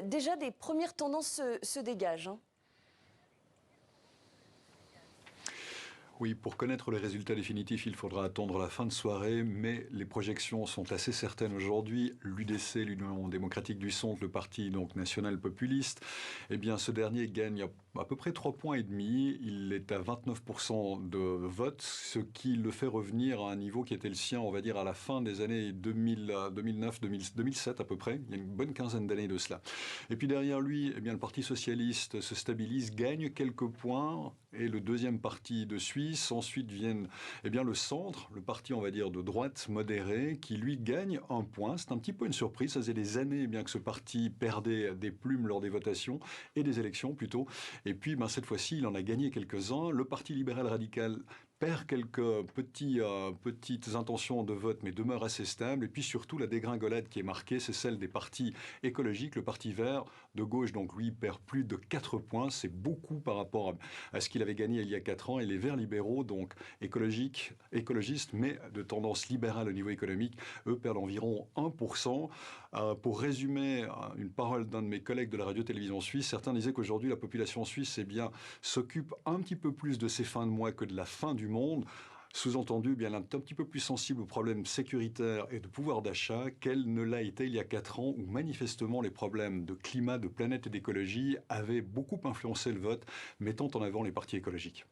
Déjà, des premières tendances se dégagent, hein. Oui, pour connaître les résultats définitifs, il faudra attendre la fin de soirée, mais les projections sont assez certaines aujourd'hui. L'UDC, l'Union démocratique du centre, le parti donc national populiste, eh bien ce dernier gagne à peu près 3,5 points. Il est à 29% de vote, ce qui le fait revenir à un niveau qui était le sien, on va dire, à la fin des années 2009, 2007 à peu près. Il y a une bonne quinzaine d'années de cela. Et puis derrière lui, eh bien, le Parti socialiste se stabilise, gagne quelques points, et le deuxième parti de Suisse. Ensuite viennent eh bien, le centre, le parti, on va dire, de droite modéré, qui lui gagne 1 point. C'est un petit peu une surprise. Ça faisait des années eh bien, que ce parti perdait des plumes lors des votations et des élections plutôt. Et puis cette fois-ci, il en a gagné quelques-uns. Le Parti libéral radical perd quelques petites intentions de vote, mais demeure assez stable. Et puis surtout, la dégringolade qui est marquée, c'est celle des partis écologiques. Le Parti vert de gauche, donc lui, perd plus de 4 points. C'est beaucoup par rapport à ce qu'il avait gagné il y a 4 ans. Et les verts libéraux, donc écologistes, mais de tendance libérale au niveau économique, eux perdent environ 1%. Pour résumer une parole d'un de mes collègues de la radio-télévision suisse, certains disaient qu'aujourd'hui, la population suisse s'occupe un petit peu plus de ces fins de mois que de la fin du monde. Sous-entendu, bien, elle est un petit peu plus sensible aux problèmes sécuritaires et de pouvoir d'achat qu'elle ne l'a été il y a 4 ans, où manifestement les problèmes de climat, de planète et d'écologie avaient beaucoup influencé le vote, mettant en avant les partis écologiques.